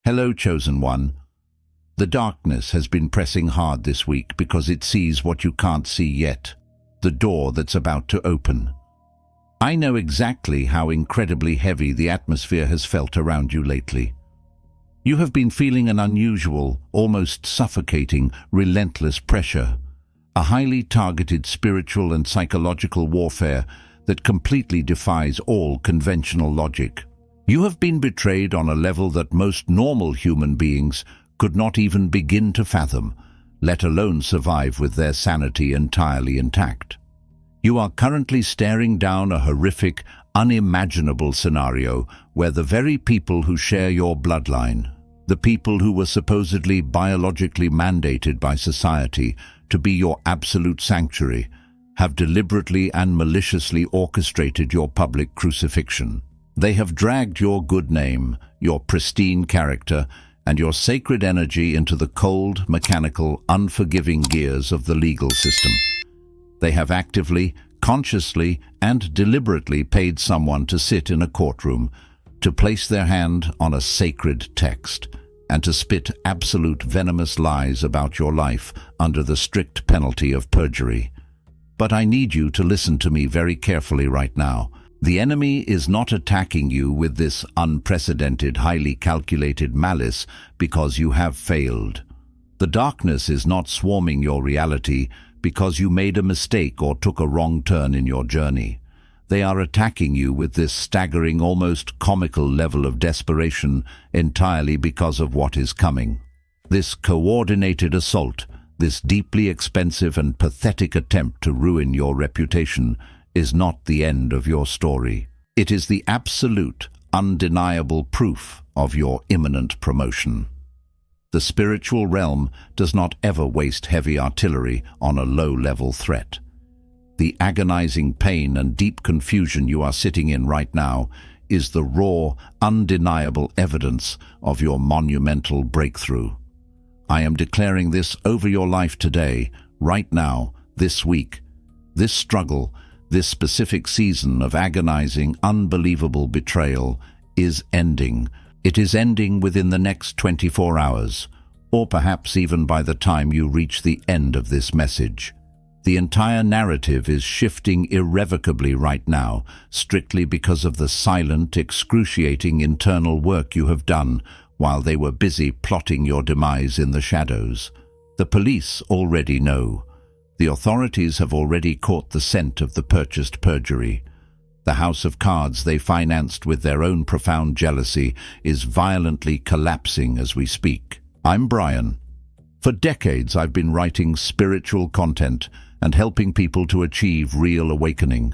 Hello, chosen one. The darkness has been pressing hard this week because it sees what you can't see yet, the door that's about to open. I know exactly how incredibly heavy the atmosphere has felt around you lately. You have been feeling an unusual, almost suffocating, relentless pressure, a highly targeted spiritual and psychological warfare that completely defies all conventional logic. You have been betrayed on a level that most normal human beings could not even begin to fathom, let alone survive with their sanity entirely intact. You are currently staring down a horrific, unimaginable scenario where the very people who share your bloodline, the people who were supposedly biologically mandated by society to be your absolute sanctuary, have deliberately and maliciously orchestrated your public crucifixion. They have dragged your good name, your pristine character, and your sacred energy into the cold, mechanical, unforgiving gears of the legal system. They have actively, consciously, and deliberately paid someone to sit in a courtroom, to place their hand on a sacred text, and to spit absolute venomous lies about your life under the strict penalty of perjury. But I need you to listen to me very carefully right now. The enemy is not attacking you with this unprecedented, highly calculated malice because you have failed. The darkness is not swarming your reality because you made a mistake or took a wrong turn in your journey. They are attacking you with this staggering, almost comical level of desperation entirely because of what is coming. This coordinated assault, this deeply expensive and pathetic attempt to ruin your reputation, is not the end of your story. It is the absolute, undeniable proof of your imminent promotion. The spiritual realm does not ever waste heavy artillery on a low-level threat. The agonizing pain and deep confusion you are sitting in right now is the raw, undeniable evidence of your monumental breakthrough. I am declaring this over your life today, right now, this week. This struggle, this specific season of agonizing, unbelievable betrayal is ending. It is ending within the next 24 hours, or perhaps even by the time you reach the end of this message. The entire narrative is shifting irrevocably right now, strictly because of the silent, excruciating internal work you have done while they were busy plotting your demise in the shadows. The police already know. The authorities have already caught the scent of the purchased perjury. The house of cards they financed with their own profound jealousy is violently collapsing as we speak. I'm Brian. For decades I've been writing spiritual content and helping people to achieve real awakening,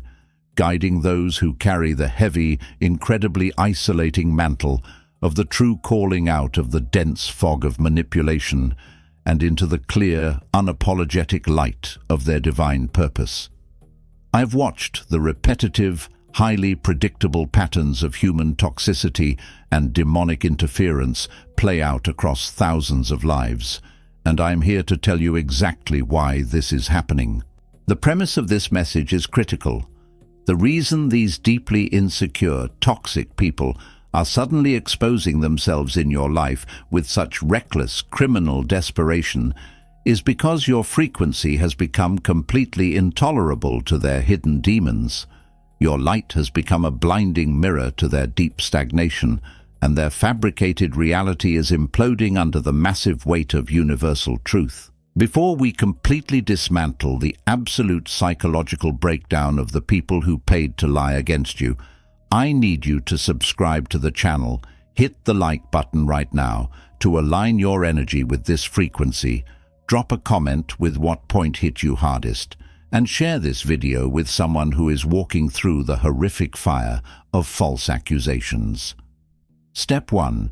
guiding those who carry the heavy, incredibly isolating mantle of the true calling out of the dense fog of manipulation and into the clear, unapologetic light of their divine purpose. I've watched the repetitive, highly predictable patterns of human toxicity and demonic interference play out across thousands of lives, and I'm here to tell you exactly why this is happening. The premise of this message is critical. The reason these deeply insecure, toxic people are suddenly exposing themselves in your life with such reckless, criminal desperation is because your frequency has become completely intolerable to their hidden demons. Your light has become a blinding mirror to their deep stagnation, and their fabricated reality is imploding under the massive weight of universal truth. Before we completely dismantle the absolute psychological breakdown of the people who paid to lie against you, I need you to subscribe to the channel, hit the like button right now to align your energy with this frequency, drop a comment with what point hit you hardest, and share this video with someone who is walking through the horrific fire of false accusations. Step 1.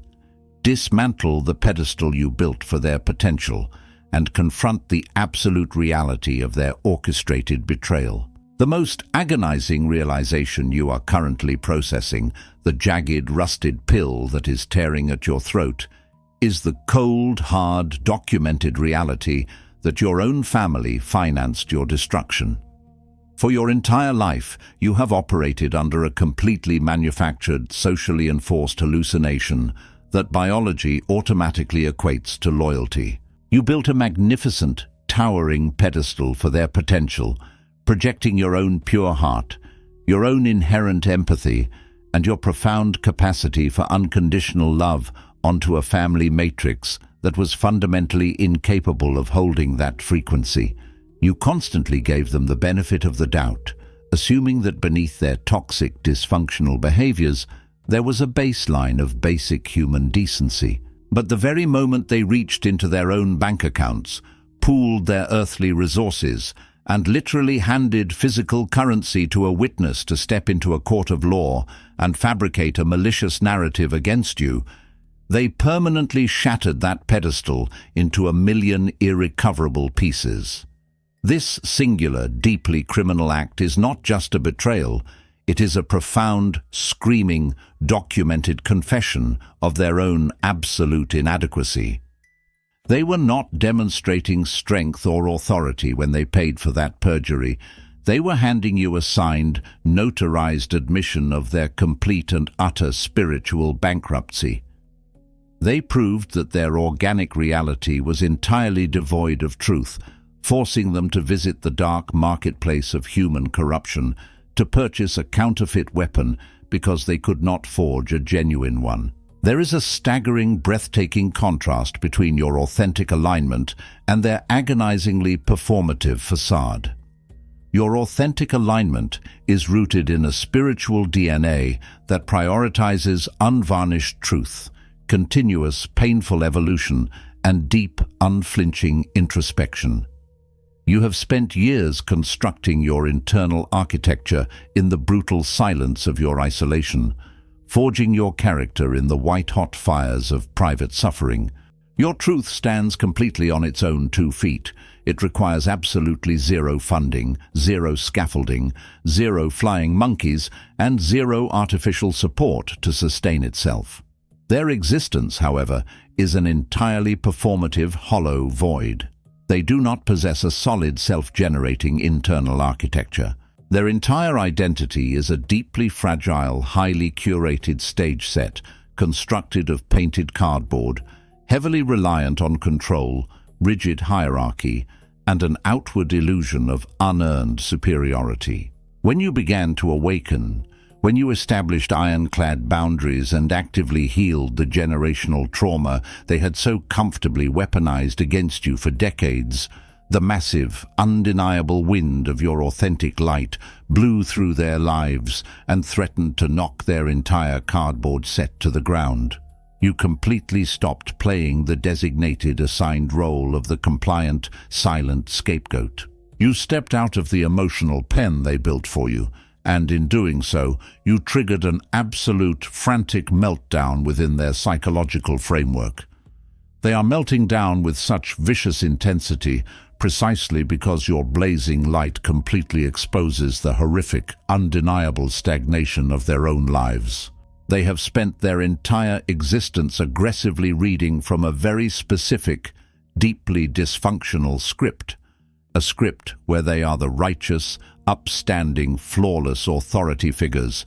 Dismantle the pedestal you built for their potential and confront the absolute reality of their orchestrated betrayal. The most agonizing realization you are currently processing, the jagged, rusted pill that is tearing at your throat, is the cold, hard, documented reality that your own family financed your destruction. For your entire life, you have operated under a completely manufactured, socially enforced hallucination that biology automatically equates to loyalty. You built a magnificent, towering pedestal for their potential, projecting your own pure heart, your own inherent empathy, and your profound capacity for unconditional love onto a family matrix that was fundamentally incapable of holding that frequency. You constantly gave them the benefit of the doubt, assuming that beneath their toxic, dysfunctional behaviors, there was a baseline of basic human decency. But the very moment they reached into their own bank accounts, pooled their earthly resources, and literally handed physical currency to a witness to step into a court of law and fabricate a malicious narrative against you, they permanently shattered that pedestal into a million irrecoverable pieces. This singular, deeply criminal act is not just a betrayal, it is a profound, screaming, documented confession of their own absolute inadequacy. They were not demonstrating strength or authority when they paid for that perjury. They were handing you a signed, notarized admission of their complete and utter spiritual bankruptcy. They proved that their organic reality was entirely devoid of truth, forcing them to visit the dark marketplace of human corruption, to purchase a counterfeit weapon because they could not forge a genuine one. There is a staggering, breathtaking contrast between your authentic alignment and their agonizingly performative facade. Your authentic alignment is rooted in a spiritual DNA that prioritizes unvarnished truth, continuous, painful evolution, and deep, unflinching introspection. You have spent years constructing your internal architecture in the brutal silence of your isolation, forging your character in the white-hot fires of private suffering. Your truth stands completely on its own 2 feet. It requires absolutely zero funding, zero scaffolding, zero flying monkeys, and zero artificial support to sustain itself. Their existence, however, is an entirely performative, hollow void. They do not possess a solid, self-generating internal architecture. Their entire identity is a deeply fragile, highly curated stage set, constructed of painted cardboard, heavily reliant on control, rigid hierarchy, and an outward illusion of unearned superiority. When you began to awaken, when you established ironclad boundaries and actively healed the generational trauma they had so comfortably weaponized against you for decades, the massive, undeniable wind of your authentic light blew through their lives and threatened to knock their entire cardboard set to the ground. You completely stopped playing the designated assigned role of the compliant, silent scapegoat. You stepped out of the emotional pen they built for you, and in doing so, you triggered an absolute, frantic meltdown within their psychological framework. They are melting down with such vicious intensity precisely because your blazing light completely exposes the horrific, undeniable stagnation of their own lives. They have spent their entire existence aggressively reading from a very specific, deeply dysfunctional script, a script where they are the righteous, upstanding, flawless authority figures,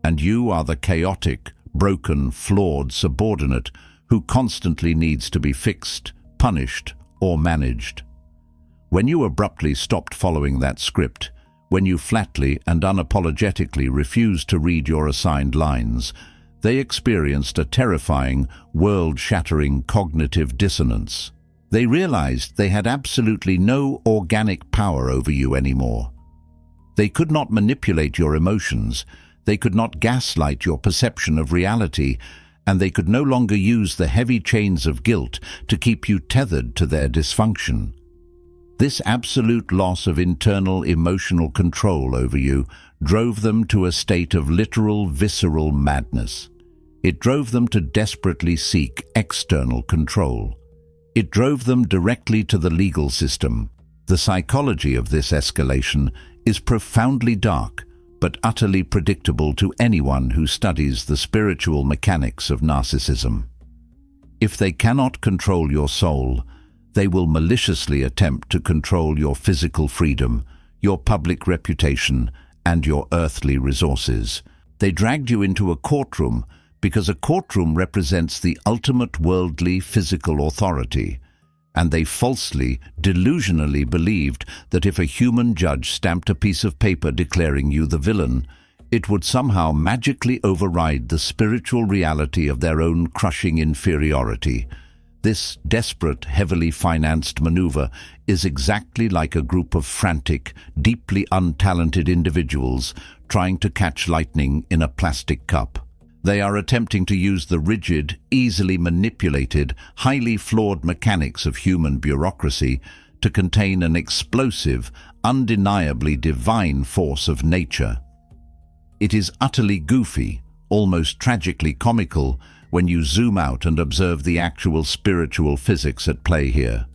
and you are the chaotic, broken, flawed subordinate who constantly needs to be fixed, punished, or managed. When you abruptly stopped following that script, when you flatly and unapologetically refused to read your assigned lines, they experienced a terrifying, world-shattering cognitive dissonance. They realized they had absolutely no organic power over you anymore. They could not manipulate your emotions, they could not gaslight your perception of reality, and they could no longer use the heavy chains of guilt to keep you tethered to their dysfunction. This absolute loss of internal emotional control over you drove them to a state of literal, visceral madness. It drove them to desperately seek external control. It drove them directly to the legal system. The psychology of this escalation is profoundly dark, but utterly predictable to anyone who studies the spiritual mechanics of narcissism. If they cannot control your soul, they will maliciously attempt to control your physical freedom, your public reputation, and your earthly resources. They dragged you into a courtroom because a courtroom represents the ultimate worldly physical authority, and they falsely, delusionally believed that if a human judge stamped a piece of paper declaring you the villain, it would somehow magically override the spiritual reality of their own crushing inferiority. This desperate, heavily financed maneuver is exactly like a group of frantic, deeply untalented individuals trying to catch lightning in a plastic cup. They are attempting to use the rigid, easily manipulated, highly flawed mechanics of human bureaucracy to contain an explosive, undeniably divine force of nature. It is utterly goofy, almost tragically comical, when you zoom out and observe the actual spiritual physics at play here.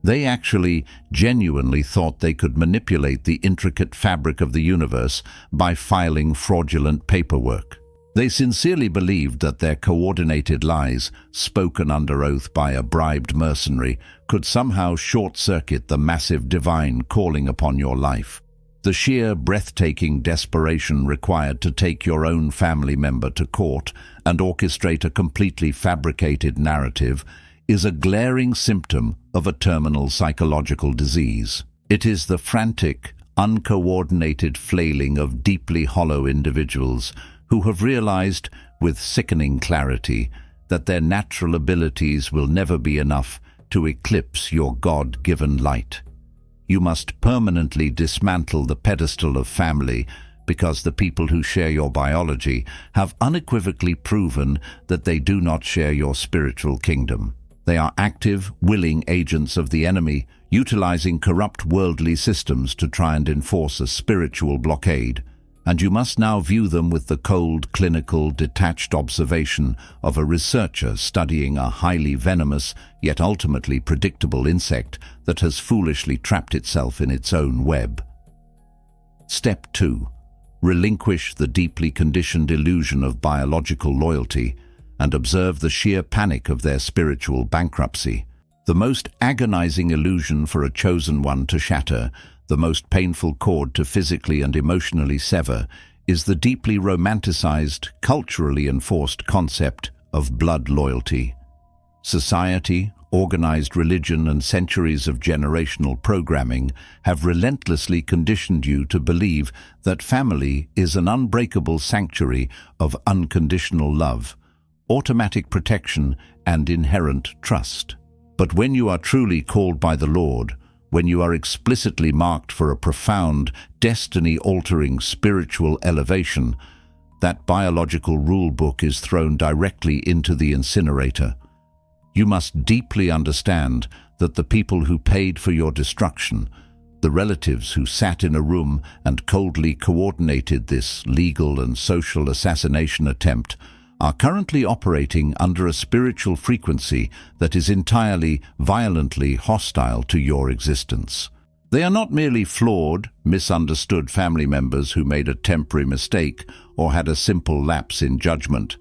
They actually genuinely thought they could manipulate the intricate fabric of the universe by filing fraudulent paperwork. They sincerely believed that their coordinated lies, spoken under oath by a bribed mercenary, could somehow short-circuit the massive divine calling upon your life. The sheer, breathtaking desperation required to take your own family member to court and orchestrate a completely fabricated narrative is a glaring symptom of a terminal psychological disease. It is the frantic, uncoordinated flailing of deeply hollow individuals who have realized, with sickening clarity, that their natural abilities will never be enough to eclipse your God-given light. You must permanently dismantle the pedestal of family because the people who share your biology have unequivocally proven that they do not share your spiritual kingdom. They are active, willing agents of the enemy, utilizing corrupt worldly systems to try and enforce a spiritual blockade. And you must now view them with the cold, clinical, detached observation of a researcher studying a highly venomous, yet ultimately predictable insect that has foolishly trapped itself in its own web. Step 2. Relinquish the deeply conditioned illusion of biological loyalty and observe the sheer panic of their spiritual bankruptcy. The most agonizing illusion for a chosen one to shatter, the most painful cord to physically and emotionally sever, is the deeply romanticized, culturally enforced concept of blood loyalty. Society, organized religion, and centuries of generational programming have relentlessly conditioned you to believe that family is an unbreakable sanctuary of unconditional love, automatic protection, and inherent trust. But when you are truly called by the Lord, when you are explicitly marked for a profound, destiny-altering spiritual elevation, that biological rule book is thrown directly into the incinerator. You must deeply understand that the people who paid for your destruction, the relatives who sat in a room and coldly coordinated this legal and social assassination attempt, are currently operating under a spiritual frequency that is entirely, violently hostile to your existence. They are not merely flawed, misunderstood family members who made a temporary mistake or had a simple lapse in judgment.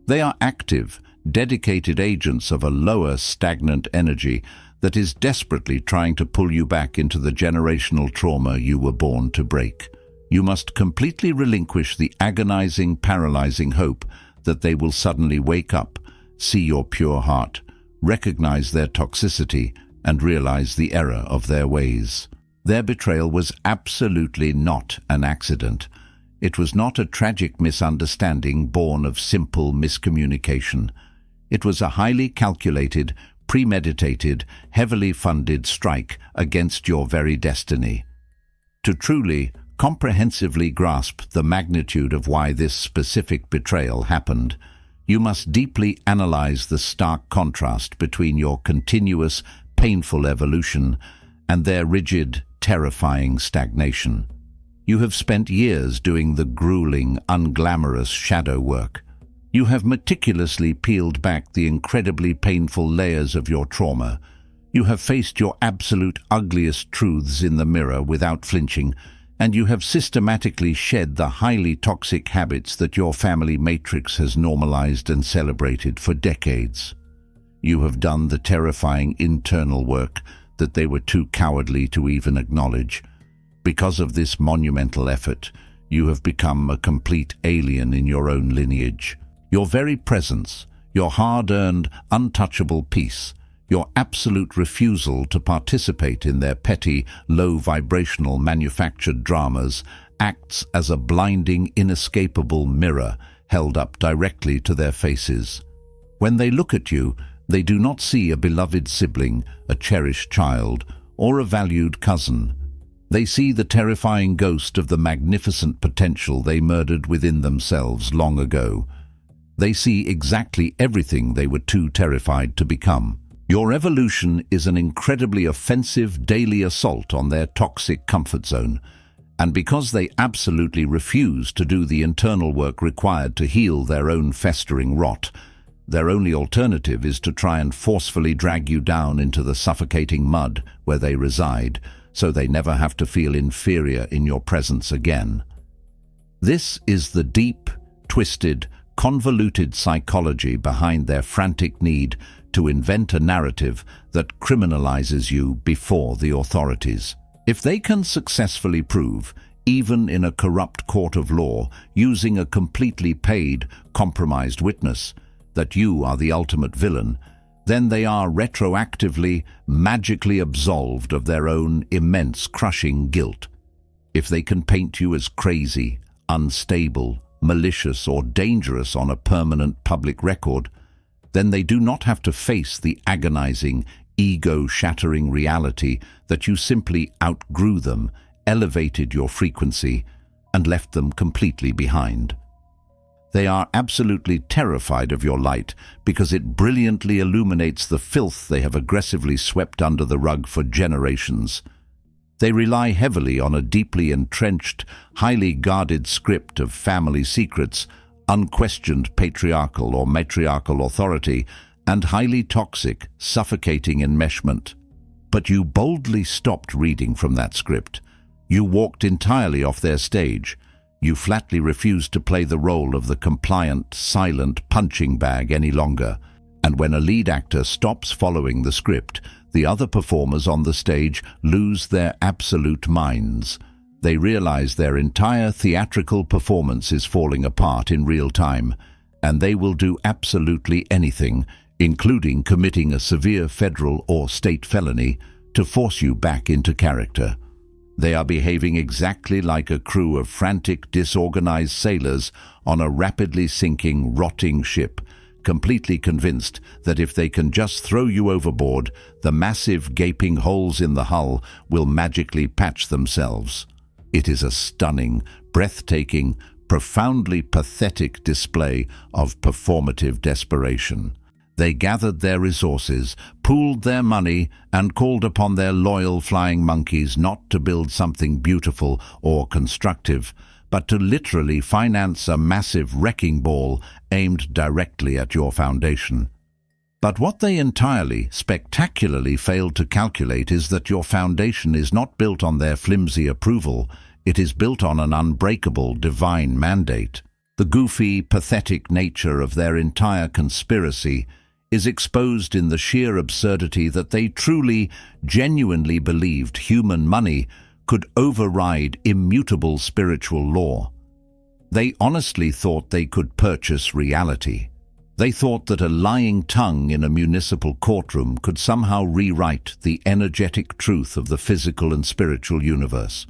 They are active, dedicated agents of a lower, stagnant energy that is desperately trying to pull you back into the generational trauma you were born to break. You must completely relinquish the agonizing, paralyzing hope that they will suddenly wake up, see your pure heart, recognize their toxicity, and realize the error of their ways. Their betrayal was absolutely not an accident. It was not a tragic misunderstanding born of simple miscommunication. It was a highly calculated, premeditated, heavily funded strike against your very destiny. To truly, comprehensively grasp the magnitude of why this specific betrayal happened, you must deeply analyze the stark contrast between your continuous, painful evolution and their rigid, terrifying stagnation. You have spent years doing the grueling, unglamorous shadow work. You have meticulously peeled back the incredibly painful layers of your trauma. You have faced your absolute ugliest truths in the mirror without flinching, and you have systematically shed the highly toxic habits that your family matrix has normalized and celebrated for decades. You have done the terrifying internal work that they were too cowardly to even acknowledge. Because of this monumental effort, you have become a complete alien in your own lineage. Your very presence, your hard-earned, untouchable peace, your absolute refusal to participate in their petty, low-vibrational manufactured dramas acts as a blinding, inescapable mirror held up directly to their faces. When they look at you, they do not see a beloved sibling, a cherished child, or a valued cousin. They see the terrifying ghost of the magnificent potential they murdered within themselves long ago. They see exactly everything they were too terrified to become. Your evolution is an incredibly offensive daily assault on their toxic comfort zone, and because they absolutely refuse to do the internal work required to heal their own festering rot, their only alternative is to try and forcefully drag you down into the suffocating mud where they reside, so they never have to feel inferior in your presence again. This is the deep, twisted, convoluted psychology behind their frantic need to invent a narrative that criminalizes you before the authorities. If they can successfully prove, even in a corrupt court of law, using a completely paid, compromised witness, that you are the ultimate villain, then they are retroactively, magically absolved of their own immense, crushing guilt. If they can paint you as crazy, unstable, malicious, or dangerous on a permanent public record, then they do not have to face the agonizing, ego-shattering reality that you simply outgrew them, elevated your frequency, and left them completely behind. They are absolutely terrified of your light because it brilliantly illuminates the filth they have aggressively swept under the rug for generations. They rely heavily on a deeply entrenched, highly guarded script of family secrets, unquestioned patriarchal or matriarchal authority, and highly toxic, suffocating enmeshment. But you boldly stopped reading from that script. You walked entirely off their stage. You flatly refused to play the role of the compliant, silent punching bag any longer. And when a lead actor stops following the script, the other performers on the stage lose their absolute minds. They realize their entire theatrical performance is falling apart in real time, and they will do absolutely anything, including committing a severe federal or state felony, to force you back into character. They are behaving exactly like a crew of frantic, disorganized sailors on a rapidly sinking, rotting ship, completely convinced that if they can just throw you overboard, the massive, gaping holes in the hull will magically patch themselves. It is a stunning, breathtaking, profoundly pathetic display of performative desperation. They gathered their resources, pooled their money, and called upon their loyal flying monkeys not to build something beautiful or constructive, but to literally finance a massive wrecking ball aimed directly at your foundation. But what they entirely, spectacularly failed to calculate is that your foundation is not built on their flimsy approval. It is built on an unbreakable divine mandate. The goofy, pathetic nature of their entire conspiracy is exposed in the sheer absurdity that they truly, genuinely believed human money could override immutable spiritual law. They honestly thought they could purchase reality. They thought that a lying tongue in a municipal courtroom could somehow rewrite the energetic truth of the physical and spiritual universe.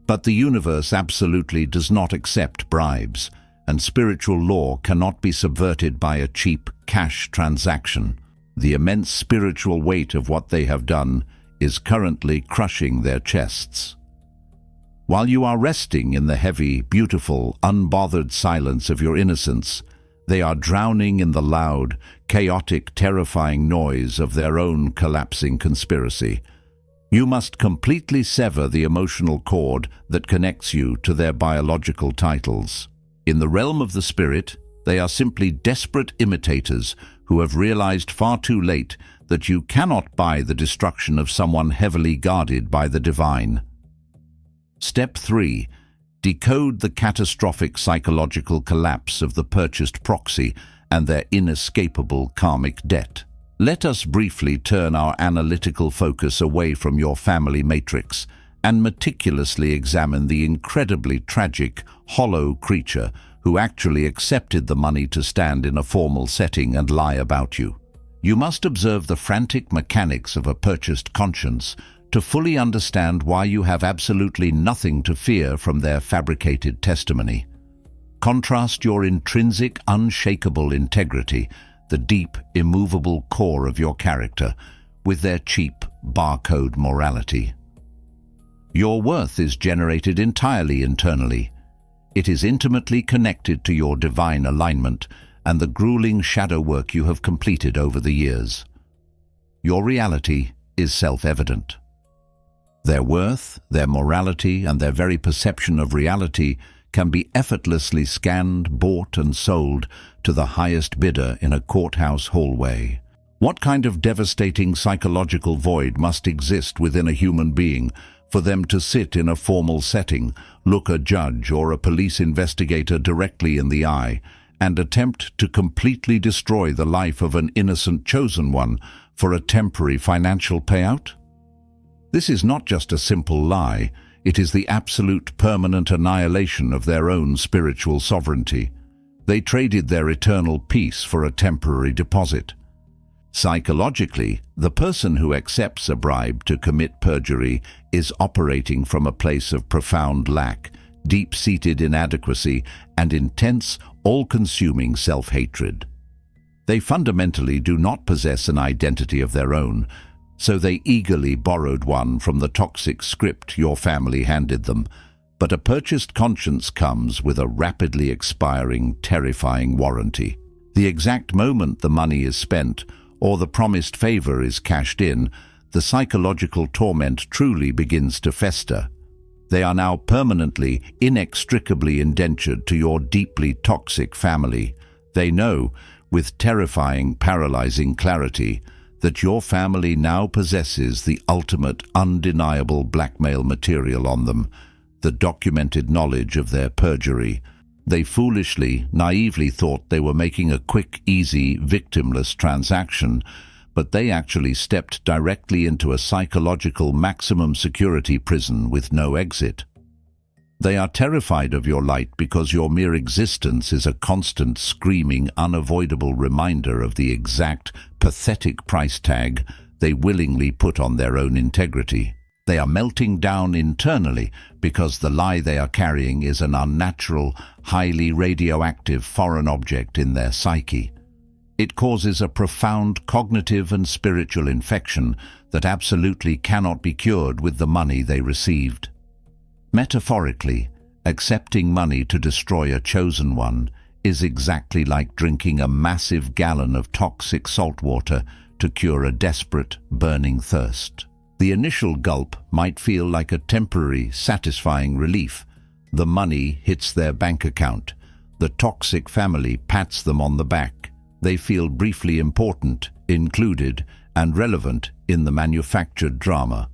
But the universe absolutely does not accept bribes, and spiritual law cannot be subverted by a cheap cash transaction. The immense spiritual weight of what they have done is currently crushing their chests. While you are resting in the heavy, beautiful, unbothered silence of your innocence, they are drowning in the loud, chaotic, terrifying noise of their own collapsing conspiracy. You must completely sever the emotional cord that connects you to their biological titles. In the realm of the spirit, they are simply desperate imitators who have realized far too late that you cannot buy the destruction of someone heavily guarded by the divine. Step 3. Decode the catastrophic psychological collapse of the purchased proxy and their inescapable karmic debt. Let us briefly turn our analytical focus away from your family matrix and meticulously examine the incredibly tragic, hollow creature who actually accepted the money to stand in a formal setting and lie about you. You must observe the frantic mechanics of a purchased conscience to fully understand why you have absolutely nothing to fear from their fabricated testimony. Contrast your intrinsic, unshakable integrity, the deep, immovable core of your character, with their cheap, barcode morality. Your worth is generated entirely internally. It is intimately connected to your divine alignment and the grueling shadow work you have completed over the years. Your reality is self-evident. Their worth, their morality, and their very perception of reality can be effortlessly scanned, bought, and sold to the highest bidder in a courthouse hallway. What kind of devastating psychological void must exist within a human being for them to sit in a formal setting, look a judge or a police investigator directly in the eye, and attempt to completely destroy the life of an innocent chosen one for a temporary financial payout? This is not just a simple lie, it is the absolute permanent annihilation of their own spiritual sovereignty. They traded their eternal peace for a temporary deposit. Psychologically, the person who accepts a bribe to commit perjury is operating from a place of profound lack, deep-seated inadequacy, and intense, all-consuming self-hatred. They fundamentally do not possess an identity of their own, so they eagerly borrowed one from the toxic script your family handed them. But a purchased conscience comes with a rapidly expiring, terrifying warranty. The exact moment the money is spent, or the promised favor is cashed in, the psychological torment truly begins to fester. They are now permanently, inextricably indentured to your deeply toxic family. They know, with terrifying, paralyzing clarity, that your family now possesses the ultimate, undeniable blackmail material on them, the documented knowledge of their perjury. They foolishly, naively thought they were making a quick, easy, victimless transaction, but they actually stepped directly into a psychological maximum security prison with no exit. They are terrified of your light because your mere existence is a constant, screaming, unavoidable reminder of the exact, pathetic price tag they willingly put on their own integrity. They are melting down internally because the lie they are carrying is an unnatural, highly radioactive foreign object in their psyche. It causes a profound cognitive and spiritual infection that absolutely cannot be cured with the money they received. Metaphorically, accepting money to destroy a chosen one is exactly like drinking a massive gallon of toxic salt water to cure a desperate, burning thirst. The initial gulp might feel like a temporary, satisfying relief. The money hits their bank account. The toxic family pats them on the back. They feel briefly important, included, and relevant in the manufactured drama.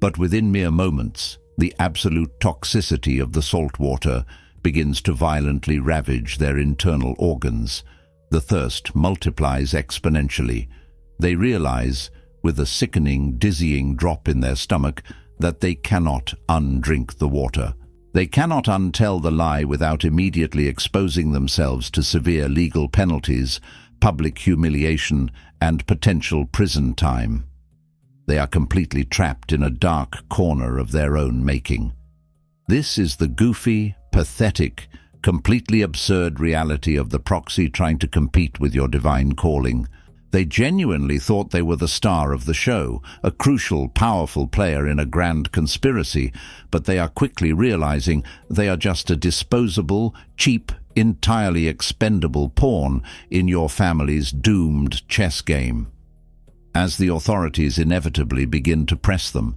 But within mere moments, the absolute toxicity of the salt water begins to violently ravage their internal organs. The thirst multiplies exponentially. They realize, with a sickening, dizzying drop in their stomach, that they cannot undrink the water. They cannot untell the lie without immediately exposing themselves to severe legal penalties, public humiliation, and potential prison time. They are completely trapped in a dark corner of their own making. This is the goofy, pathetic, completely absurd reality of the proxy trying to compete with your divine calling. They genuinely thought they were the star of the show, a crucial, powerful player in a grand conspiracy, but they are quickly realizing they are just a disposable, cheap, entirely expendable pawn in your family's doomed chess game. As the authorities inevitably begin to press them,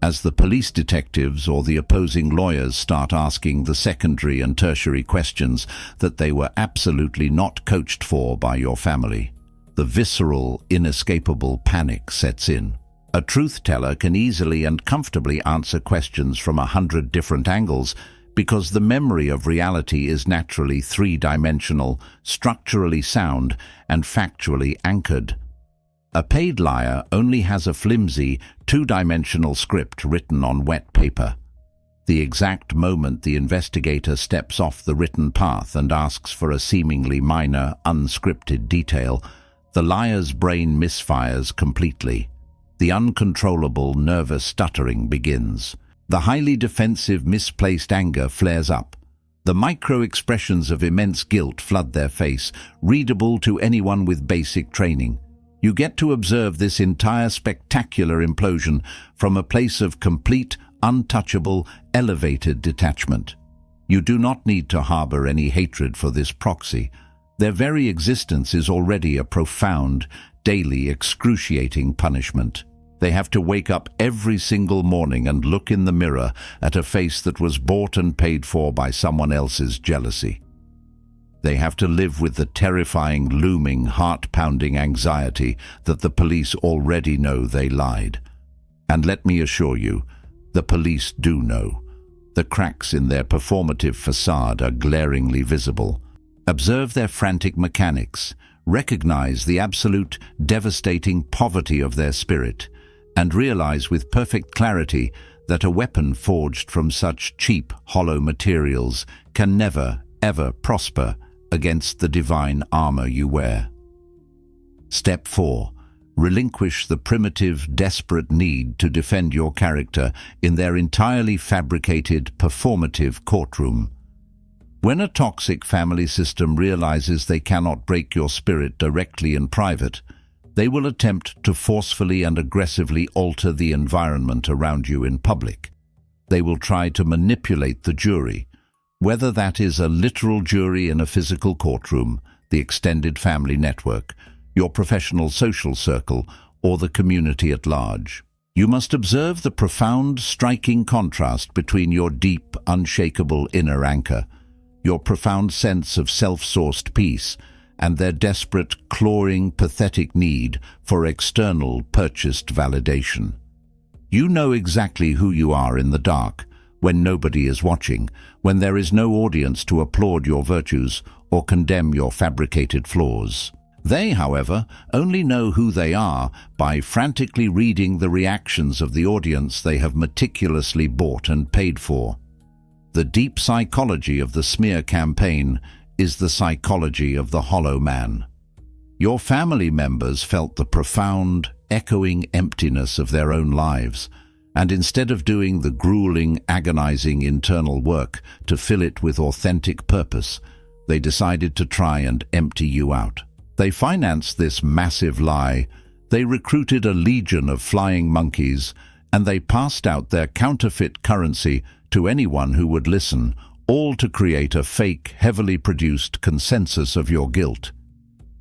as the police detectives or the opposing lawyers start asking the secondary and tertiary questions that they were absolutely not coached for by your family, the visceral, inescapable panic sets in. A truth-teller can easily and comfortably answer questions from 100 different angles because the memory of reality is naturally three-dimensional, structurally sound, and factually anchored. A paid liar only has a flimsy, two-dimensional script written on wet paper. The exact moment the investigator steps off the written path and asks for a seemingly minor, unscripted detail, the liar's brain misfires completely. The uncontrollable, nervous stuttering begins. The highly defensive, misplaced anger flares up. The micro-expressions of immense guilt flood their face, readable to anyone with basic training. You get to observe this entire spectacular implosion from a place of complete, untouchable, elevated detachment. You do not need to harbor any hatred for this proxy. Their very existence is already a profound, daily, excruciating punishment. They have to wake up every single morning and look in the mirror at a face that was bought and paid for by someone else's jealousy. They have to live with the terrifying, looming, heart-pounding anxiety that the police already know they lied. And let me assure you, the police do know. The cracks in their performative facade are glaringly visible. Observe their frantic mechanics, recognize the absolute, devastating poverty of their spirit, and realize with perfect clarity that a weapon forged from such cheap, hollow materials can never, ever prosper against the divine armor you wear. Step 4. Relinquish the primitive, desperate need to defend your character in their entirely fabricated, performative courtroom. When a toxic family system realizes they cannot break your spirit directly in private, they will attempt to forcefully and aggressively alter the environment around you in public. They will try to manipulate the jury, whether that is a literal jury in a physical courtroom, the extended family network, your professional social circle, or the community at large. You must observe the profound, striking contrast between your deep, unshakable inner anchor, your profound sense of self-sourced peace, and their desperate, clawing, pathetic need for external, purchased validation. You know exactly who you are in the dark, when nobody is watching, when there is no audience to applaud your virtues or condemn your fabricated flaws. They, however, only know who they are by frantically reading the reactions of the audience they have meticulously bought and paid for. The deep psychology of the smear campaign is the psychology of the hollow man. Your family members felt the profound, echoing emptiness of their own lives, and instead of doing the grueling, agonizing internal work to fill it with authentic purpose, they decided to try and empty you out. They financed this massive lie, they recruited a legion of flying monkeys, and they passed out their counterfeit currency to anyone who would listen, all to create a fake, heavily produced consensus of your guilt.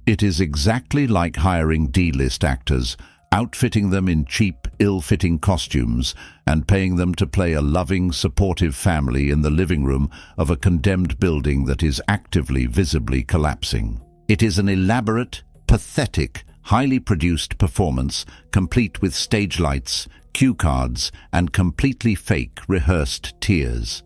It is exactly like hiring D-list actors, outfitting them in cheap, ill-fitting costumes, and paying them to play a loving, supportive family in the living room of a condemned building that is actively, visibly collapsing. It is an elaborate, pathetic, highly produced performance, complete with stage lights, cue cards, and completely fake, rehearsed tears.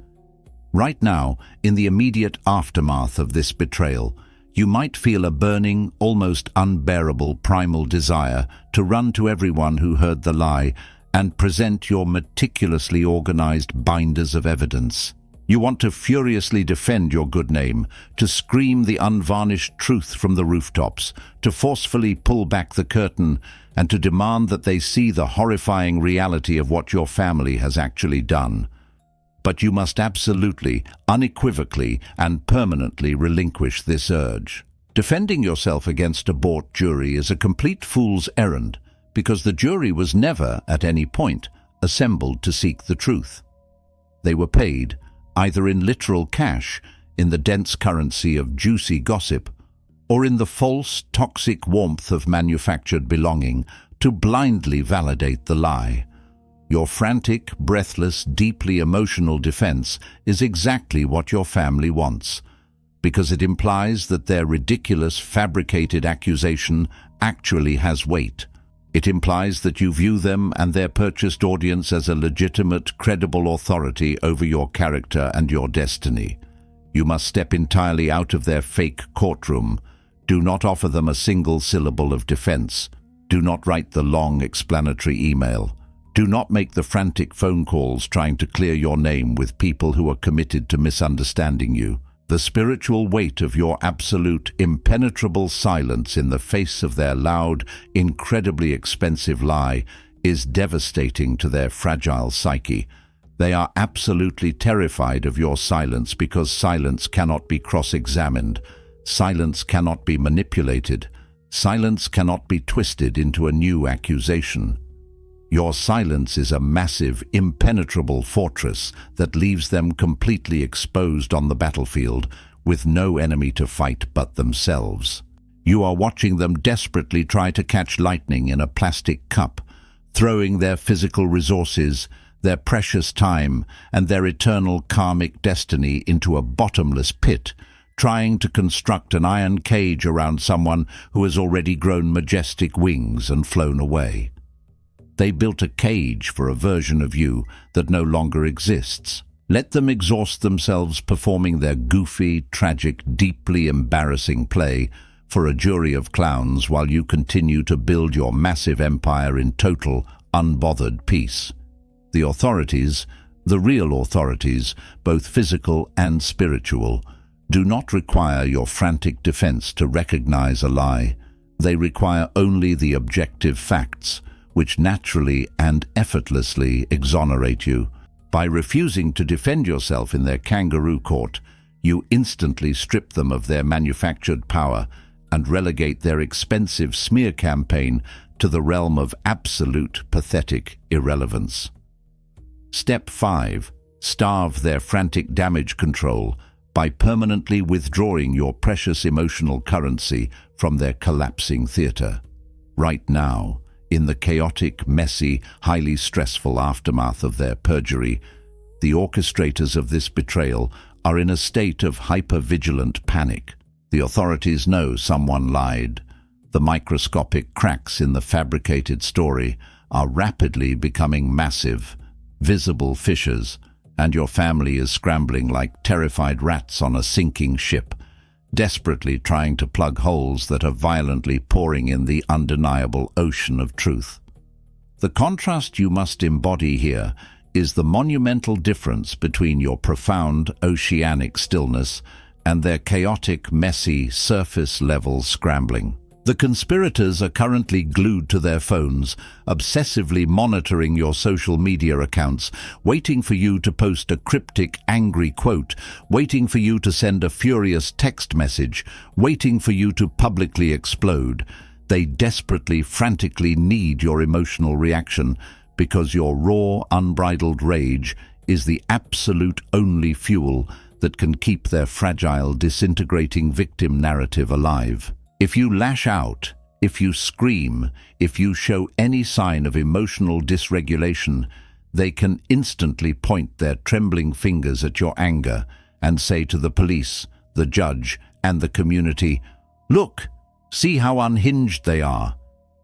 Right now, in the immediate aftermath of this betrayal, you might feel a burning, almost unbearable primal desire to run to everyone who heard the lie and present your meticulously organized binders of evidence. You want to furiously defend your good name, to scream the unvarnished truth from the rooftops, to forcefully pull back the curtain, and to demand that they see the horrifying reality of what your family has actually done. But you must absolutely, unequivocally, and permanently relinquish this urge. Defending yourself against a bought jury is a complete fool's errand, because the jury was never, at any point, assembled to seek the truth. They were paid, either in literal cash, in the dense currency of juicy gossip, or in the false, toxic warmth of manufactured belonging, to blindly validate the lie. Your frantic, breathless, deeply emotional defense is exactly what your family wants, because it implies that their ridiculous, fabricated accusation actually has weight. It implies that you view them and their purchased audience as a legitimate, credible authority over your character and your destiny. You must step entirely out of their fake courtroom. Do not offer them a single syllable of defense. Do not write the long explanatory email. Do not make the frantic phone calls trying to clear your name with people who are committed to misunderstanding you. The spiritual weight of your absolute, impenetrable silence in the face of their loud, incredibly expensive lie is devastating to their fragile psyche. They are absolutely terrified of your silence because silence cannot be cross-examined. Silence cannot be manipulated. Silence cannot be twisted into a new accusation. Your silence is a massive, impenetrable fortress that leaves them completely exposed on the battlefield, with no enemy to fight but themselves. You are watching them desperately try to catch lightning in a plastic cup, throwing their physical resources, their precious time, and their eternal karmic destiny into a bottomless pit, trying to construct an iron cage around someone who has already grown majestic wings and flown away. They built a cage for a version of you that no longer exists. Let them exhaust themselves performing their goofy, tragic, deeply embarrassing play for a jury of clowns while you continue to build your massive empire in total, unbothered peace. The authorities, the real authorities, both physical and spiritual, do not require your frantic defense to recognize a lie. They require only the objective facts, which naturally and effortlessly exonerate you. By refusing to defend yourself in their kangaroo court, you instantly strip them of their manufactured power and relegate their expensive smear campaign to the realm of absolute pathetic irrelevance. Step 5. Starve their frantic damage control by permanently withdrawing your precious emotional currency from their collapsing theater. Right now, in the chaotic, messy, highly stressful aftermath of their perjury, the orchestrators of this betrayal are in a state of hyper-vigilant panic. The authorities know someone lied. The microscopic cracks in the fabricated story are rapidly becoming massive, visible fissures, and your family is scrambling like terrified rats on a sinking ship, desperately trying to plug holes that are violently pouring in the undeniable ocean of truth. The contrast you must embody here is the monumental difference between your profound oceanic stillness and their chaotic, messy, surface-level scrambling. The conspirators are currently glued to their phones, obsessively monitoring your social media accounts, waiting for you to post a cryptic, angry quote, waiting for you to send a furious text message, waiting for you to publicly explode. They desperately, frantically need your emotional reaction because your raw, unbridled rage is the absolute only fuel that can keep their fragile, disintegrating victim narrative alive. If you lash out, if you scream, if you show any sign of emotional dysregulation, they can instantly point their trembling fingers at your anger and say to the police, the judge, and the community, "Look, see how unhinged they are."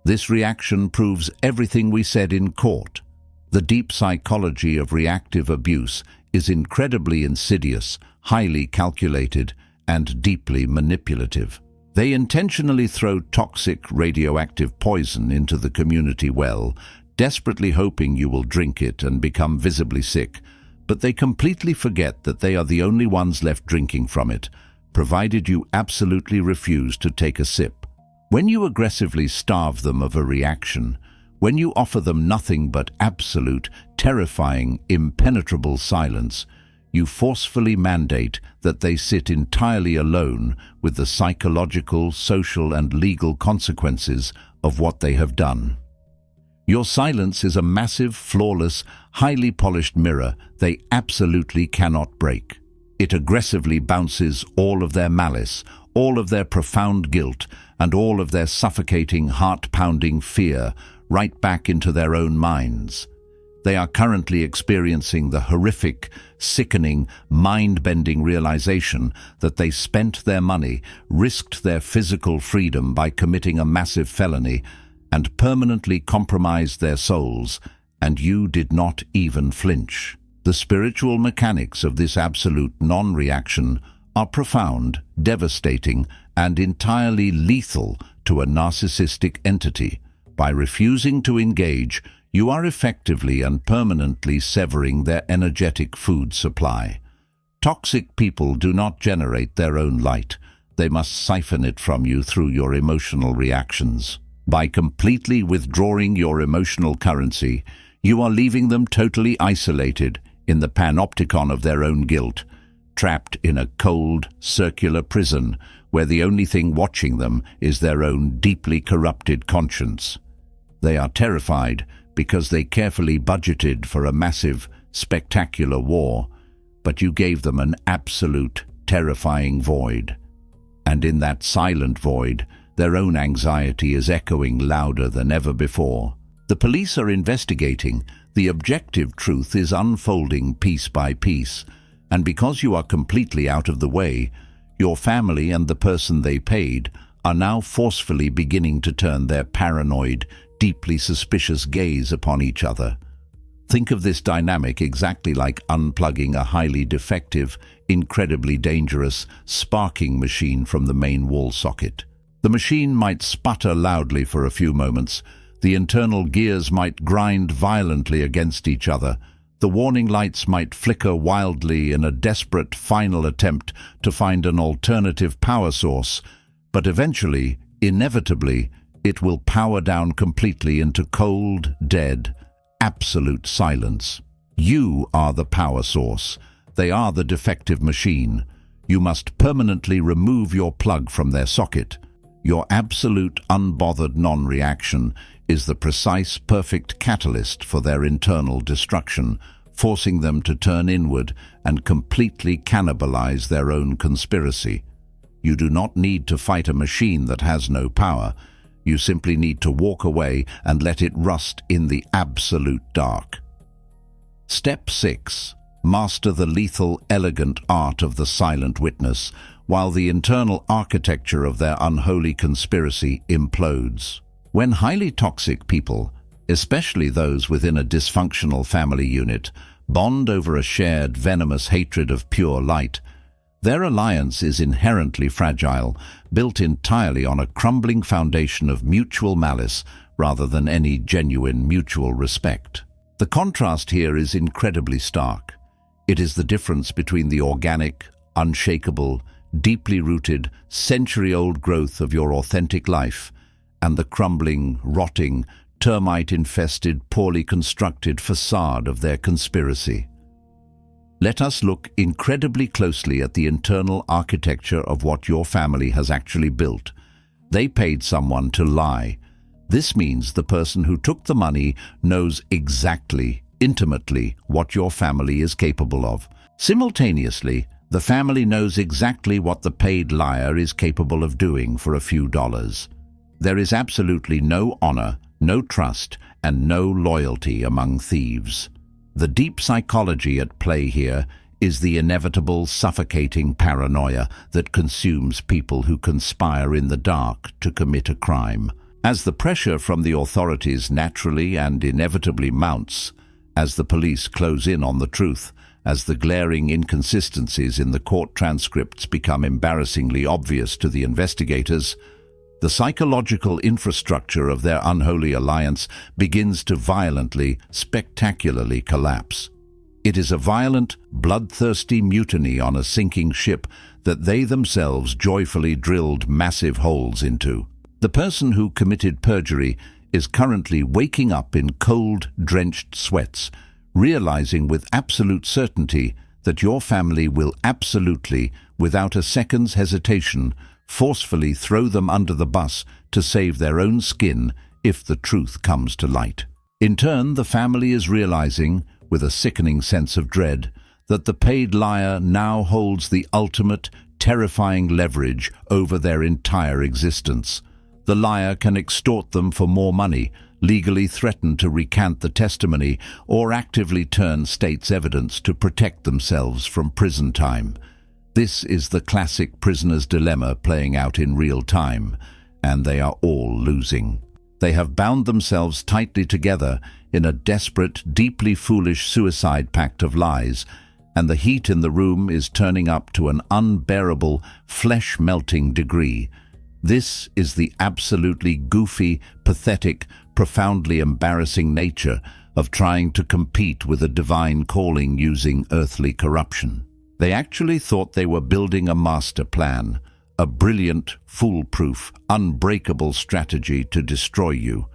This reaction proves everything we said in court. The deep psychology of reactive abuse is incredibly insidious, highly calculated, and deeply manipulative. They intentionally throw toxic radioactive poison into the community well, desperately hoping you will drink it and become visibly sick, but they completely forget that they are the only ones left drinking from it, provided you absolutely refuse to take a sip. When you aggressively starve them of a reaction, when you offer them nothing but absolute, terrifying, impenetrable silence, you forcefully mandate that they sit entirely alone with the psychological, social, and legal consequences of what they have done. Your silence is a massive, flawless, highly polished mirror they absolutely cannot break. It aggressively bounces all of their malice, all of their profound guilt, and all of their suffocating, heart-pounding fear right back into their own minds. They are currently experiencing the horrific, sickening, mind-bending realization that they spent their money, risked their physical freedom by committing a massive felony, and permanently compromised their souls, and you did not even flinch. The spiritual mechanics of this absolute non-reaction are profound, devastating, and entirely lethal to a narcissistic entity. By refusing to engage, You are effectively and permanently severing their energetic food supply. Toxic people do not generate their own light. They must siphon it from you through your emotional reactions. By completely withdrawing your emotional currency, you are leaving them totally isolated in the panopticon of their own guilt, trapped in a cold, circular prison where the only thing watching them is their own deeply corrupted conscience. They are terrified because they carefully budgeted for a massive, spectacular war, but you gave them an absolute, terrifying void. And in that silent void, their own anxiety is echoing louder than ever before. The police are investigating. The objective truth is unfolding piece by piece, and because you are completely out of the way, your family and the person they paid are now forcefully beginning to turn their paranoid, deeply suspicious gaze upon each other. Think of this dynamic exactly like unplugging a highly defective, incredibly dangerous, sparking machine from the main wall socket. The machine might sputter loudly for a few moments, the internal gears might grind violently against each other, the warning lights might flicker wildly in a desperate final attempt to find an alternative power source, but eventually, inevitably, it will power down completely into cold, dead, absolute silence. You are the power source. They are the defective machine. You must permanently remove your plug from their socket. Your absolute, unbothered non-reaction is the precise, perfect catalyst for their internal destruction, forcing them to turn inward and completely cannibalize their own conspiracy. You do not need to fight a machine that has no power. You simply need to walk away and let it rust in the absolute dark. Step 6. Master the lethal, elegant art of the silent witness, while the internal architecture of their unholy conspiracy implodes. When highly toxic people, especially those within a dysfunctional family unit, bond over a shared venomous hatred of pure light, their alliance is inherently fragile, built entirely on a crumbling foundation of mutual malice rather than any genuine mutual respect. The contrast here is incredibly stark. It is the difference between the organic, unshakable, deeply rooted, century-old growth of your authentic life and the crumbling, rotting, termite-infested, poorly constructed facade of their conspiracy. Let us look incredibly closely at the internal architecture of what your family has actually built. They paid someone to lie. This means the person who took the money knows exactly, intimately, what your family is capable of. Simultaneously, the family knows exactly what the paid liar is capable of doing for a few dollars. There is absolutely no honor, no trust, and no loyalty among thieves. The deep psychology at play here is the inevitable, suffocating paranoia that consumes people who conspire in the dark to commit a crime. As the pressure from the authorities naturally and inevitably mounts, as the police close in on the truth, as the glaring inconsistencies in the court transcripts become embarrassingly obvious to the investigators, the psychological infrastructure of their unholy alliance begins to violently, spectacularly collapse. It is a violent, bloodthirsty mutiny on a sinking ship that they themselves joyfully drilled massive holes into. The person who committed perjury is currently waking up in cold, drenched sweats, realizing with absolute certainty that your family will absolutely, without a second's hesitation, forcefully throw them under the bus to save their own skin if the truth comes to light. In turn, the family is realizing, with a sickening sense of dread, that the paid liar now holds the ultimate, terrifying leverage over their entire existence. The liar can extort them for more money, legally threaten to recant the testimony, or actively turn state's evidence to protect themselves from prison time. This is the classic prisoner's dilemma playing out in real time, and they are all losing. They have bound themselves tightly together in a desperate, deeply foolish suicide pact of lies, and the heat in the room is turning up to an unbearable, flesh-melting degree. This is the absolutely goofy, pathetic, profoundly embarrassing nature of trying to compete with a divine calling using earthly corruption. They actually thought they were building a master plan, a brilliant, foolproof, unbreakable strategy to destroy you.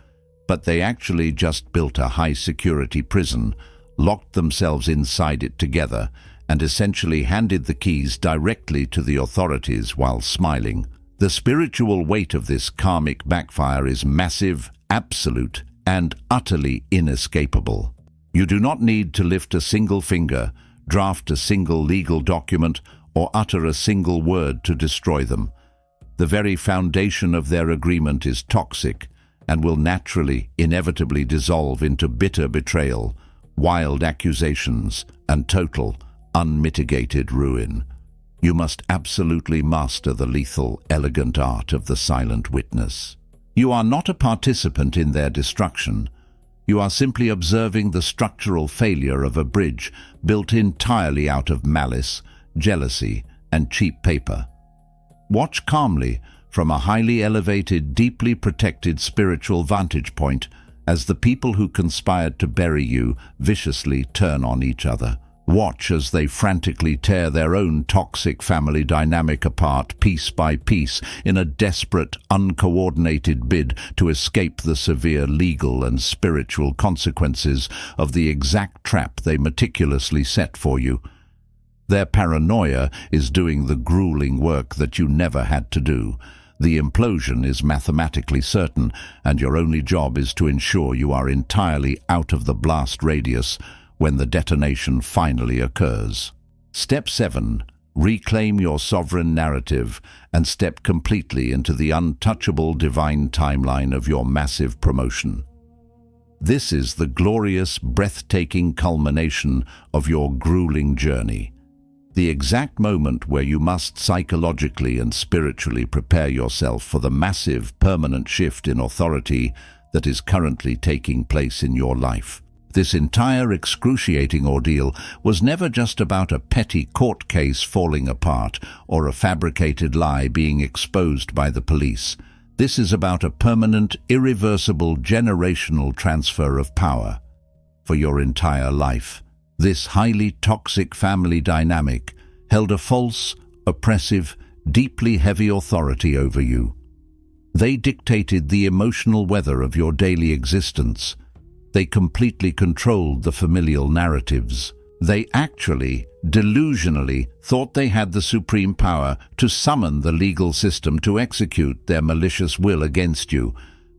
But they actually just built a high-security prison, locked themselves inside it together, and essentially handed the keys directly to the authorities while smiling. The spiritual weight of this karmic backfire is massive, absolute, and utterly inescapable. You do not need to lift a single finger, draft a single legal document, or utter a single word to destroy them. The very foundation of their agreement is toxic and will naturally, inevitably dissolve into bitter betrayal, wild accusations, and total, unmitigated ruin. You must absolutely master the lethal, elegant art of the silent witness. You are not a participant in their destruction. You are simply observing the structural failure of a bridge built entirely out of malice, jealousy, and cheap paper. Watch calmly from a highly elevated, deeply protected spiritual vantage point as the people who conspired to bury you viciously turn on each other. Watch as they frantically tear their own toxic family dynamic apart piece by piece in a desperate, uncoordinated bid to escape the severe legal and spiritual consequences of the exact trap they meticulously set for you. Their paranoia is doing the grueling work that you never had to do. The implosion is mathematically certain, and your only job is to ensure you are entirely out of the blast radius when the detonation finally occurs. Step 7. Reclaim your sovereign narrative and step completely into the untouchable divine timeline of your massive promotion. This is the glorious, breathtaking culmination of your grueling journey. The exact moment where you must psychologically and spiritually prepare yourself for the massive, permanent shift in authority that is currently taking place in your life. This entire excruciating ordeal was never just about a petty court case falling apart or a fabricated lie being exposed by the police. This is about a permanent, irreversible, generational transfer of power for your entire life. This highly toxic family dynamic held a false, oppressive, deeply heavy authority over you. They dictated the emotional weather of your daily existence. They completely controlled the familial narratives. They actually, delusionally, thought they had the supreme power to summon the legal system to execute their malicious will against you.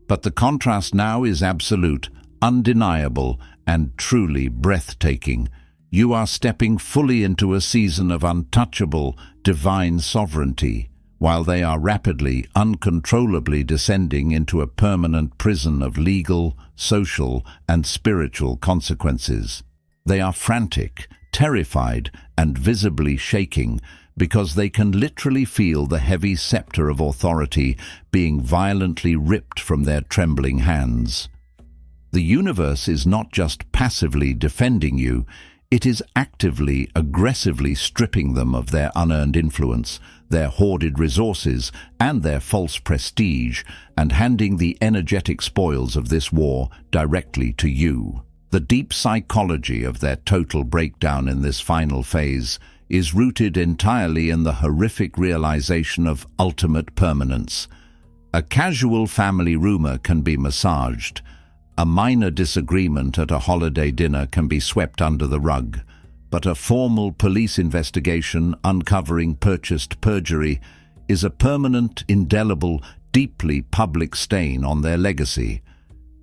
But the contrast now is absolute, undeniable, and truly breathtaking. You are stepping fully into a season of untouchable, divine sovereignty, while they are rapidly, uncontrollably descending into a permanent prison of legal, social, and spiritual consequences. They are frantic, terrified, and visibly shaking because they can literally feel the heavy scepter of authority being violently ripped from their trembling hands. The universe is not just passively defending you, it is actively, aggressively stripping them of their unearned influence, their hoarded resources, and their false prestige, and handing the energetic spoils of this war directly to you. The deep psychology of their total breakdown in this final phase is rooted entirely in the horrific realization of ultimate permanence. A casual family rumor can be massaged. A minor disagreement at a holiday dinner can be swept under the rug, but a formal police investigation uncovering purchased perjury is a permanent, indelible, deeply public stain on their legacy.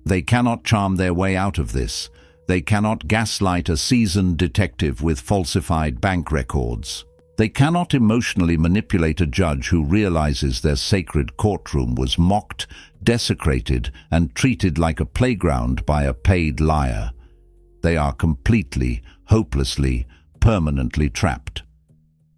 They cannot charm their way out of this. They cannot gaslight a seasoned detective with falsified bank records. They cannot emotionally manipulate a judge who realizes their sacred courtroom was mocked, desecrated, and treated like a playground by a paid liar. They are completely, hopelessly, permanently trapped.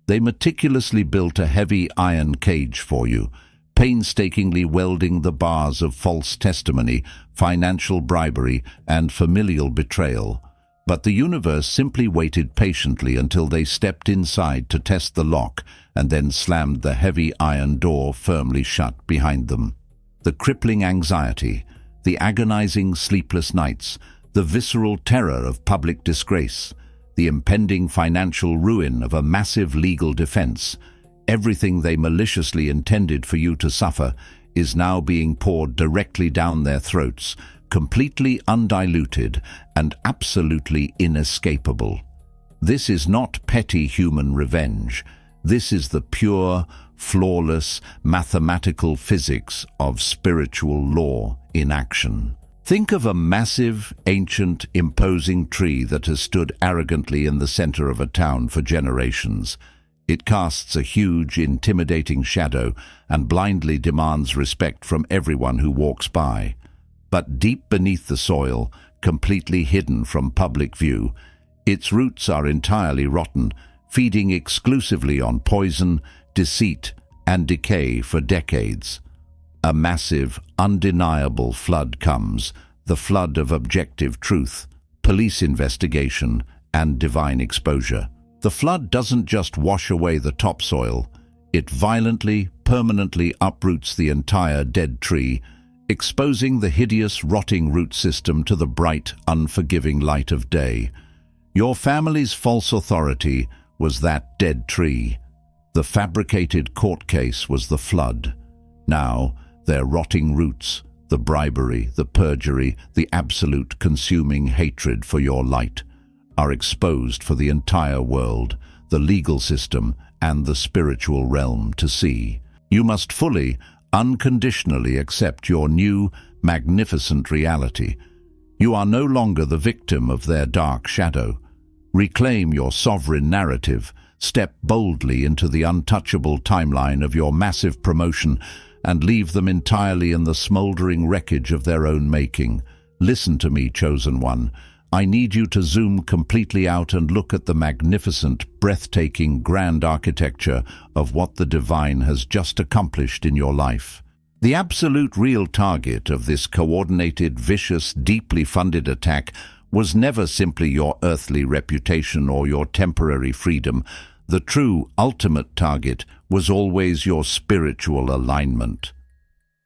They meticulously built a heavy iron cage for you, painstakingly welding the bars of false testimony, financial bribery, and familial betrayal. But the universe simply waited patiently until they stepped inside to test the lock and then slammed the heavy iron door firmly shut behind them. The crippling anxiety, the agonizing sleepless nights, the visceral terror of public disgrace, the impending financial ruin of a massive legal defense. Everything they maliciously intended for you to suffer is now being poured directly down their throats, completely undiluted and absolutely inescapable. This is not petty human revenge. This is the pure, flawless, mathematical physics of spiritual law in action. Think of a massive, ancient, imposing tree that has stood arrogantly in the center of a town for generations. It casts a huge, intimidating shadow and blindly demands respect from everyone who walks by. But deep beneath the soil, completely hidden from public view, its roots are entirely rotten, feeding exclusively on poison, deceit, and decay for decades. A massive, undeniable flood comes, the flood of objective truth, police investigation, and divine exposure. The flood doesn't just wash away the topsoil, it violently, permanently uproots the entire dead tree, exposing the hideous, rotting root system to the bright, unforgiving light of day. Your family's false authority was that dead tree. The fabricated court case was the flood. Now, their rotting roots, the bribery, the perjury, the absolute consuming hatred for your light, are exposed for the entire world, the legal system, and the spiritual realm to see. You must fully, unconditionally accept your new, magnificent reality. You are no longer the victim of their dark shadow. Reclaim your sovereign narrative, step boldly into the untouchable timeline of your massive promotion, and leave them entirely in the smoldering wreckage of their own making. Listen to me, chosen one. I need you to zoom completely out and look at the magnificent, breathtaking, grand architecture of what the divine has just accomplished in your life. The absolute real target of this coordinated, vicious, deeply funded attack was never simply your earthly reputation or your temporary freedom. The true, ultimate target was always your spiritual alignment.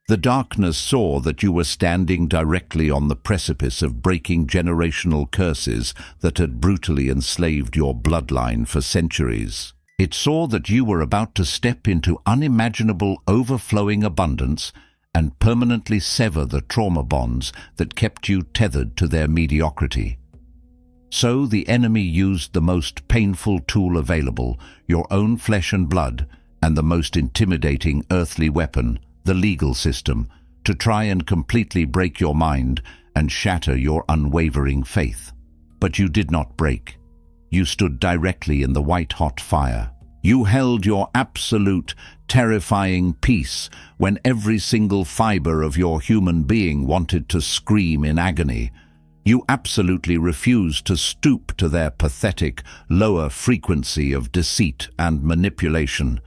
The darkness saw that you were standing directly on the precipice of breaking generational curses that had brutally enslaved your bloodline for centuries. It saw that you were about to step into unimaginable, overflowing abundance and permanently sever the trauma bonds that kept you tethered to their mediocrity. So the enemy used the most painful tool available, your own flesh and blood, and the most intimidating earthly weapon, the legal system, to try and completely break your mind and shatter your unwavering faith. But you did not break. You stood directly in the white-hot fire. You held your absolute, terrifying peace when every single fiber of your human being wanted to scream in agony. You absolutely refused to stoop to their pathetic, lower frequency of deceit and manipulation.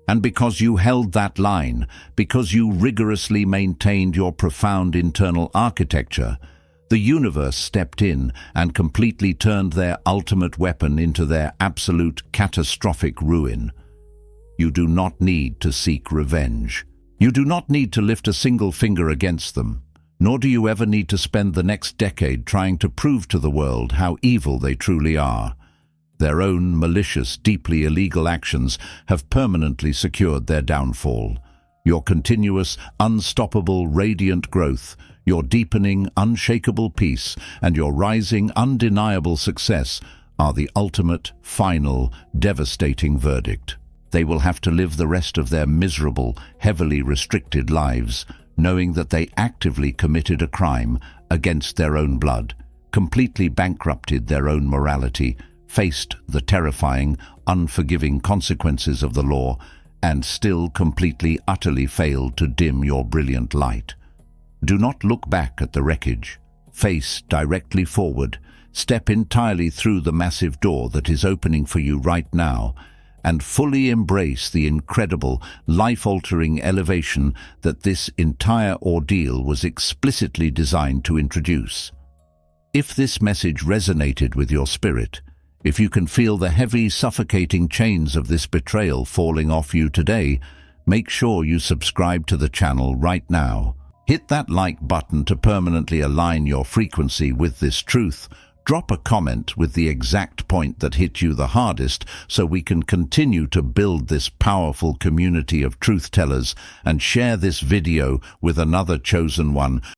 And because you held that line, because you rigorously maintained your profound internal architecture, the universe stepped in and completely turned their ultimate weapon into their absolute catastrophic ruin. You do not need to seek revenge. You do not need to lift a single finger against them, nor do you ever need to spend the next decade trying to prove to the world how evil they truly are. Their own malicious, deeply illegal actions have permanently secured their downfall. Your continuous, unstoppable, radiant growth, your deepening, unshakable peace, and your rising, undeniable success are the ultimate, final, devastating verdict. They will have to live the rest of their miserable, heavily restricted lives, knowing that they actively committed a crime against their own blood, completely bankrupted their own morality, faced the terrifying, unforgiving consequences of the law, and still completely, utterly failed to dim your brilliant light. Do not look back at the wreckage. Face directly forward. Step entirely through the massive door that is opening for you right now, and fully embrace the incredible, life-altering elevation that this entire ordeal was explicitly designed to introduce. If this message resonated with your spirit, if you can feel the heavy, suffocating chains of this betrayal falling off you today, make sure you subscribe to the channel right now. Hit that like button to permanently align your frequency with this truth. Drop a comment with the exact point that hit you the hardest so we can continue to build this powerful community of truth tellers, and share this video with another chosen one